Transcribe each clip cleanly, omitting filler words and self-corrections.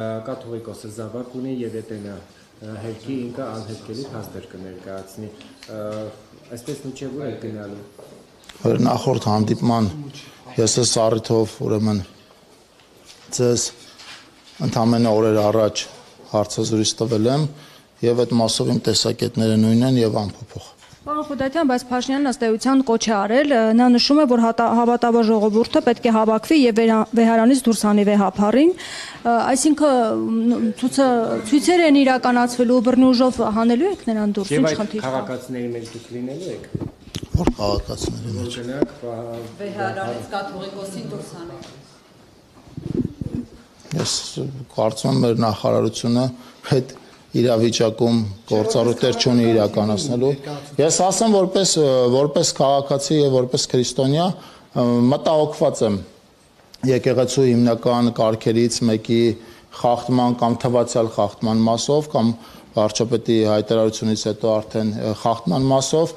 կաթողիկոսը զավակ ունի եւ եթե հերքի ինքը անհերքելի փաստեր կներկայացնի, այսպես միջև ուր է գնալու։ Որ նախորդ հանդիպման ես այս առիթով ուրեմն ձեզ ընդամենը օրեր առաջ հարցազրույց տվել եմ եւ այդ մասով իմ տեսակետները նույնն են եւ անփոփոխ։ Պարոն Խուդատյան, բայց Փաշինյանն ըստ էության կոչ է արել, նա նշում է, որ հավատավոր ժողովուրդը պետք է հավաքվի եւ վեհարանից դուրս հանի վեհափառին, այսինքն ցույցեր են իրականացվելու, բռնի ուժով հանելու եք նրան դուրս, ինչ խնդիր կա։ Եվ այդ քաղաքացիների մեջ դուք լինելու եք։ Որ քաղաքացիների մեջ։ Վեհարանից կաթողիկոսին դուրս հանեք։ Ես կարծում եմ մեր նախարարությունը այդ իրավիճակում գործառույթներ չունի իրականացնելու։ Ես ասեմ որպես քաղաքացի եւ որպես քրիստոնյա մտահոգված եմ եկեղեցու հիմնական կարգերից մեկի խախտման կամ թվացial խախտման մասով կամ վարչապետի հայտարարությունից հետո արդեն խախտման մասով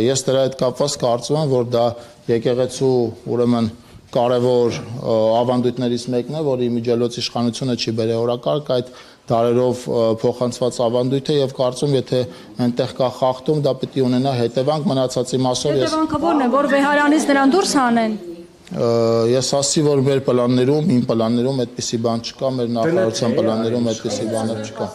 ես դրա հետ կապված կարծում եմ որ դա եկեղեցու ուրեմն կարևոր ավանդույթներից մեկն է, որ իմիջիալոց իշխանությունը չի բերել օրակարգ այդ դարերով փոխանցված ավանդույթը եւ կարծում եթե այնտեղ կա խախտում, դա պետք է ունենա հետևանք մնացածի մասով ես հետևանքը ո՞րն է, որ վեհարանից նրան դուրս հանեն։ Ես ասի որ մեր պլաններում, իմ պլաններում այդպիսի բան չկա, մեր նախարարության պլաններում այդպիսի բաներ չկա։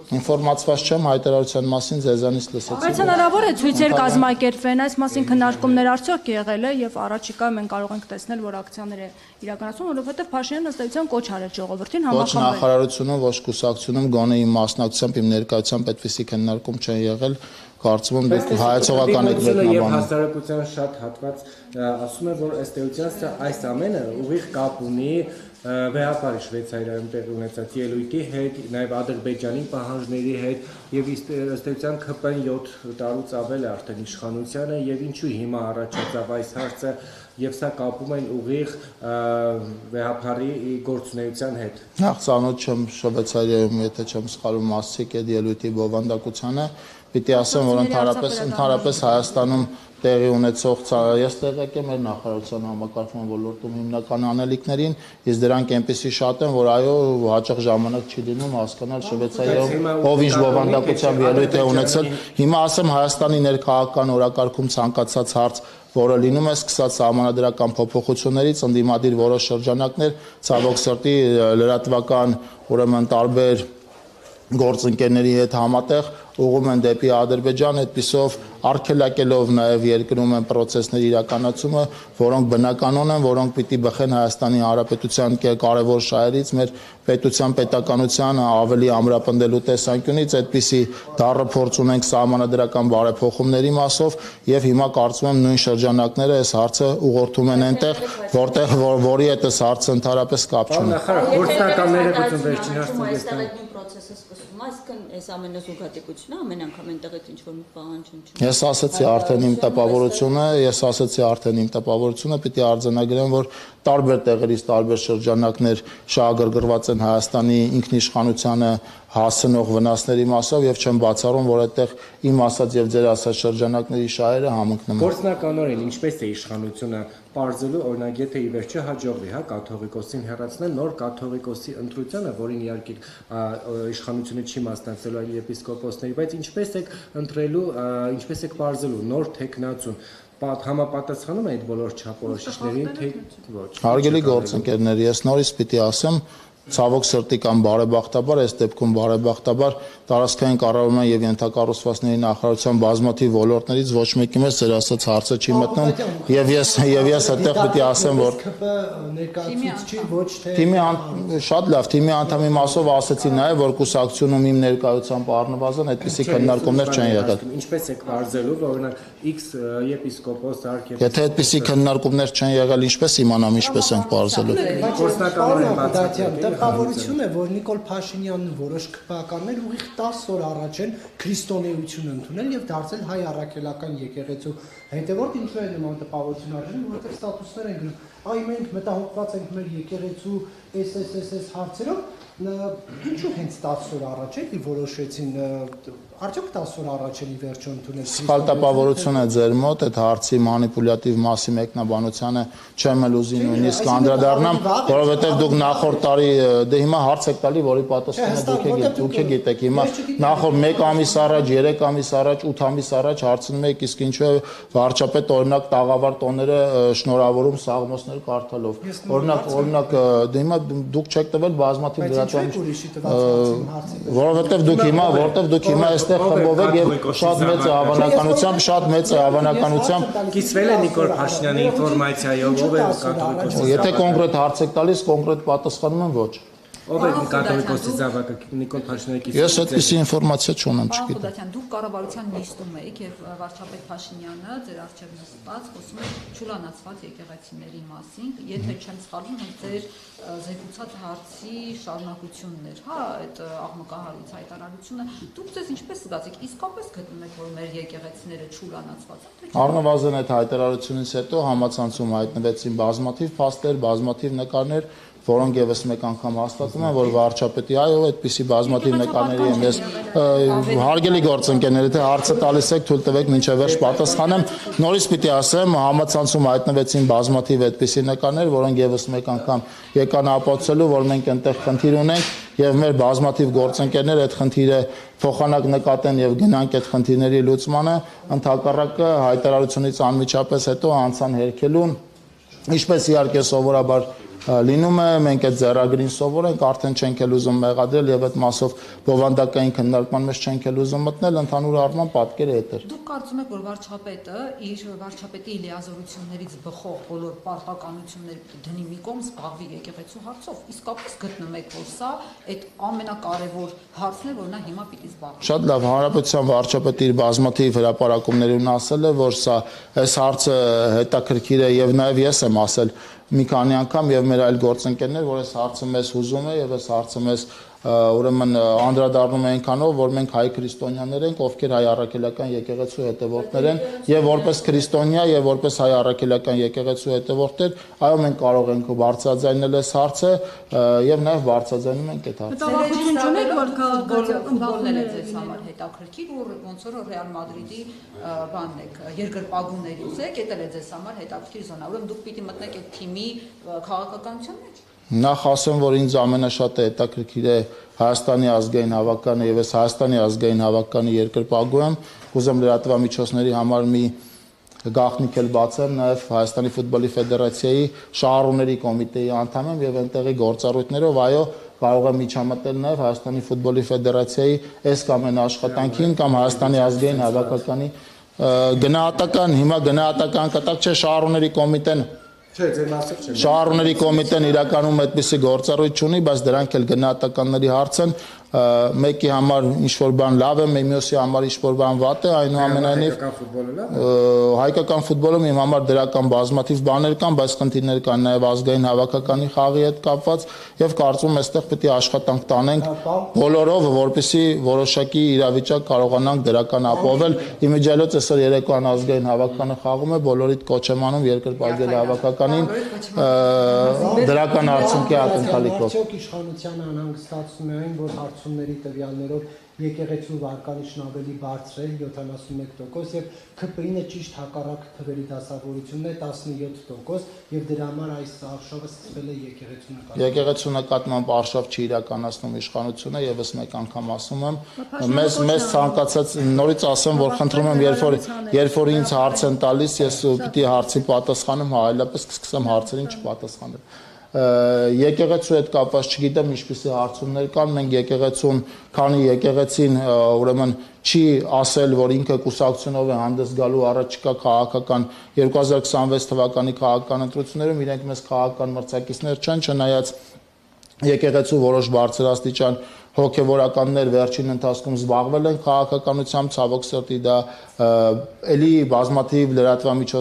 Ինֆորմացված չեմ հայտարարության մասին ձեզանից լսեցի։ Բայց հնարավոր է ցույցեր կազմակերպվեն, այս մասին քննարկումներ արդյոք եղել է եւ առաջիկա մենք կարող ենք տեսնել, որ ակցիաներ է իրականացվում, որովհետեւ Փաշինյանն ըստ էության կոչ արել ժողովրդին համախմբել։ Ոչ նախարարությունում, ոչ կուսակցությունում գոնե իմ մասնակցությամբ, իմ ներկայությամբ այդպիսի քննարկում չեն եղել, կարծում եմ դուք հայացողական եք մեկնաբանում։ Եվ հասարակության շատ հատված ասում է, որ ըստ էության այս ամենը ուղիղ կապ ունի վեհապարի Շվեյցարիայում տեղի ունեցած ելույթի հետ, նաև Ադրբեջանի պահանջների հետ եւ ըստ էության ԿՊ-ն 7 տարուց ավել է արդեն իշխանությանը եւ ինչու հիմա առաջացավ այս հարցը եւ սա կապում են ուղիղ վեհապարի գործունեության հետ։ Նախ ծանոթ չեմ Շվեյցարիայում, եթե չեմ սխալվում, ասցիք այդ ելույթի բովանդակությանը, պիտի ասեմ, որ ընդհանրապես Հայաստանում տեղի ունեցող ես տեղյակ եմ մեր նախարարության համակարգման ոլորտում հիմնական անելիքներին, իսկ դրանք այնպեսի շատ են, որ այո, հաճախ ժամանակ չի լինում հասկանալ Շվեյցարիայում ով ինչ բովանդակությամբ ելույթ է ունեցել։ Հիմա ասեմ Հայաստանի ներքաղաքական օրակարգում ցանկացած հարց, որը լինում է սկսած սահմանադրական փոփոխություններից, ընդդիմադիր որոշ շրջանակներ, ցավոք սրտի լրատվական ուրեմն տարբեր գործընկերների հետ համատեղ ուղղում են դեպի Ադրբեջան, այդպիսով արգելակելով նաև երկրում են process-ների իրականացումը, որոնք բնականon են, որոնք պիտի բխեն Հայաստանի Հանրապետության կարևոր շահերից, մեր պետության պետականության ավելի ամրապնդելու տեսանկյունից, այդպիսի դառը փորձ ունենք սահմանադրական բարեփոխումների մասով եւ հիմա կարծում եմ նույն շրջանակները այս հարցը ուղղորդում են այնտեղ, որտեղ որի հետ այս հարցը ընդհանրապես կապ չունի։ Գործնականները գուցե վերջին հարցը այսքան այս ամենը զուգատիպությունն է, ամեն անգամ այնտեղից ինչ-որ մի պահանջ ինչ։ Ես ասացի արդեն իմ տպավորությունը, պիտի արձանագրեմ, որ տարբեր տեղերից տարբեր շրջանակներ շահագրգռված են Հայաստանի ինքնիշխանությանը հասնող վնասների մասով եւ չեմ բացառում, որ այդտեղ իմ ասած եւ ձեր ասած շրջանակների շահերը համընկնում են։ Գործնականորեն ինչպես է իշխանությունը պարզելու, օրինակ եթե ի վերջո հաջողվի, կաթողիկոսին հեռացնել նոր կաթողիկոսի ընտրությանը, որին իհարկե իշխանությունը չի մասնակցելու այլ եպիսկոպոսների, բայց ինչպես եք ընտրելու, ինչպես եք պարզելու նոր թեկնածուն համապատասխանում է այդ բոլոր չափորոշիչներին, թե ոչ։ Հարգելի գործընկերներ, ես նորից պիտի ասեմ, ցավոք սրտի կամ բարեբախտաբար, այս դեպքում բարեբախտաբար տարածքային կառավարման եւ ենթակառուցվածքների նախարարության բազմաթիվ ոլորտներից ոչ մեկի մեջ ձեր ասած հարցը չի մտնում եւ ես այդտեղ պիտի ասեմ, որ ներկայացուցիչ ոչ թե շատ լավ, թիմի անդամի մասով ասացի նաեւ, որ կուսակցությունում իմ ներկայությամբ առնվազն այդպիսի քննարկումներ չեն եղել։ Ինչպես եք բարձելու, որ օրինակ X եպիսկոպոս արքեպիսկոպոս։ Եթե այդպիսի քննարկումներ չեն եղել, ինչպես իմանամ, ինչպես ենք բարձելու։ Տպավորություն է, որ Նիկոլ Փաշինյանն որոշ քպականներ ուղիղ 10 օր առաջ են քրիստոնեություն ընդունել եւ դարձել հայ առաքելական եկեղեցու հետևորդ ինչու է նման տպավորություն արվում, որովհետեւ ստատուսներ են գնում այ մենք մտահոգված ենք մեր եկեղեցու այս հարցերով, ինչու հենց 10 օր առաջ էլի որոշեցին, արդյոք 10 օր առաջ էլի վերջո ընդունել։ Սխալ տպավորություն է ձեր մոտ, այդ հարցի մանիպուլյատիվ մասի մեկնաբանությանը չեմ էլ ուզի նույնիսկ անդրադառնամ, որովհետև դուք նախորդ տարի դե հիմա հարց եք տալի, որի պատասխանը դուք գիտեք, հիմա նախորդ 1 ամիս առաջ, 3 ամիս առաջ, 8 ամիս առաջ հարցնում եք, իսկ ինչու է վարչապետ օրինակ տաղավար տոները շնորհավորում սաղմոսներ կարդալով։ Օրինակ դե հիմա դուք չեք տվել բազմաթիվ որովհետև դուք հիմա այստեղ խմբով եք եւ շատ մեծ է հավանականությամբ կիսվել է Նիկոլ Փաշինյանի ինֆորմացիայով, ով է կաթողիկոսի։ Եթե կոնկրետ հարց եք տալիս, կոնկրետ պատասխանում եմ ոչ։ Ով է կաթողիկոսի զավակը Նիկոլ Փաշինյանի կիսվել։ Ես այդպիսի ինֆորմացիա չունեմ, չգիտեմ։ Խոդատյան, դուք կառավարության նիստում եք եւ վարչապետ Փաշինյանը ձեր արչեւ նստած խոսում է ճուլանացված եկեղեցիների մասին, եթե չեմ սխալվում, ձեր զեկուցած հարցի շարունակություններ, հա, այդ աղմկահարույց հայտարարությունը, դուք ձեզ ինչպես զգացիք, իսկապես գտնում եք, որ մեր եկեղեցիները ճուլանացված են։ Առնվազն այդ հայտարարությունից հետո համացանցում հայտնվեցին բազմաթիվ փաստեր, բազմաթիվ նկարներ, որոնք եւս մեկ անգամ հաստատում են, որ վարչապետի այո, այդպիսի բազմաթիվ նկարների եմ ես հարգելի գործընկերներ, եթե հարցը տալիս եք, թույլ տվեք մինչև վերջ պատասխանեմ։ Նորից պիտի ասեմ, համացանցում հայտնվեցին բազմաթիվ այդպիսի նկարներ, որոնք եւս մեկ անգամ եկան ապացուցելու, որ մենք այնտեղ խնդիր ունենք եւ մեր բազմաթիվ գործընկերներ այդ խնդիրը փոխանակ նկատեն եւ գնանք այդ խնդիրների լուծմանը, ընդհակառակը հայտարարությունից անմիջապես հետո անցան հերքելուն, ինչպես իհարկե սովորաբար լինում է, մենք այդ ձեռագրին սովորենք, արդեն չենք էլ ուզում մեղադրել եւ այդ մասով բովանդակային քննարկման մեջ չենք էլ ուզում մտնել, ընդհանուր առմամբ պատկերը այդ է։ Դուք կարծում եք, որ վարչապետը իր վարչապետի լիազորություններից բխող բոլոր պարտականությունները դնի մի կողմ, զբաղվի եկեղեցու հարցով, իսկապես գտնում եք, որ սա այդ ամենակարևոր հարցն է, որ նա հիմա պիտի զբաղվի։ Շատ լավ, հանրապետության վարչապետը իր բազմաթիվ հրապարակումներում ասել է, որ սա այս հարցը հետաքրքիր է եւ նաեւ ես եմ ասել մի քանի անգամ եւ մեր այլ գործընկերներ, որ այս հարցը մեզ հուզում է եւ այս հարցը մեզ ուրեմն անդրադառնում է այնքանով, որ մենք հայ քրիստոնյաներ ենք, ովքեր հայ առաքելական եկեղեցու հետևորդներ են եւ որպես քրիստոնյա եւ որպես հայ առաքելական եկեղեցու հետևորդներ, այո մենք կարող ենք բարձրաձայնել այս հարցը եւ նաեւ բարձրաձայնում ենք այդ հարցը։ Մտավախություն չունեք, որ ֆուտբոլն է ձեզ համար հետաքրքիր, որ ոնց որ Ռեալ Մադրիդի բանն եք, երկրպագուներից եք, դա էլ է ձեզ համար հետաքրքիր զոնա։ Ուրեմն դուք պիտի մտնեք այդ թիմի քաղաքականության մեջ։ Նախ ասեմ, որ ինձ ամենաշատը հետաքրքիր է Հայաստանի ազգային հավաքականը եւ այս Հայաստանի ազգային հավաքականի երկրպագու եմ, ուզում լրատվամիջոցների համար մի գաղտնիք էլ բացեմ, նաեւ Հայաստանի ֆուտբոլի ֆեդերացիայի շահառուների կոմիտեի անդամ եմ եւ այնտեղի գործառույթներով այո կարող եմ միջամտել նաեւ Հայաստանի ֆուտբոլի ֆեդերացիայի այս կամ այն աշխատանքին կամ Հայաստանի ազգային հավաքականի գնահատական, հիմա գնահատական կտակ չէ շահառուների կոմիտեն Շահառուների կոմիտեն իրականում այդպիսի գործառույթ չունի, բայց դրանք էլ գնահատականների հարց են, մեկի համար ինչ-որ բան լավ է, մյուսի համար ինչ-որ բան վատ է, այնուամենայնիվ հայկական ֆուտբոլում իմ համար դրական բազմաթիվ բաներ կան, բայց խնդիրներ կան նաև ազգային հավաքականի խաղի հետ կապված եւ կարծում եմ այստեղ պետք է աշխատանք տանենք բոլորով, որպեսզի որոշակի իրավիճակ կարողանանք դրական ապահովել։ Իմիջիալոց այսօր երեկոյան ազգային հավաքականը խաղում է, բոլորիդ կոչ եմ անում երկրպագել հավաքականին դրական արդյունքի ակնկալիքով։ Արդյոք իշխանությանը անհանգստացնում է այն, որ հարցումների տվյալներով եկեղեցու վարկանիշն ավելի բարձր է 71% եւ ԿՊԻ-ը ճիշտ հակառակ թվերի դասավորությունն է 17% եւ դրա համար այս արշավը սկսվել է եկեղեցու նկատմամբ։ Եկեղեցու նկատմամբ արշավ չի իրականացնում իշխանությունը, եւս մեկ անգամ ասում եմ, մեզ ցանկացած նորից ասեմ, որ խնդրում եմ, երբ որ ինձ հարց են տալիս, ես պիտի հարցին պատասխանեմ, այլապես կսկսեմ հարցերին չպատասխանել։ Եկեղեցու հետ կապված չգիտեմ ինչպիսի հարցումներ կան, մենք եկեղեցուն, քանի եկեղեցին ուրեմն չի ասել, որ ինքը կուսակցությունով է հանդես գալու առաջիկա քաղաքական 2026 թվականի քաղաքական ընտրություններում, իրենք մեզ քաղաքական մրցակիցներ չեն, չնայած եկեղեցու որոշ բարձրաստիճան հոգևորականներ վերջին ընթացքում զբաղվել են քաղաքականությամբ, ցավոք սրտի դա էլի բազմաթիվ լրատվամիջոցներ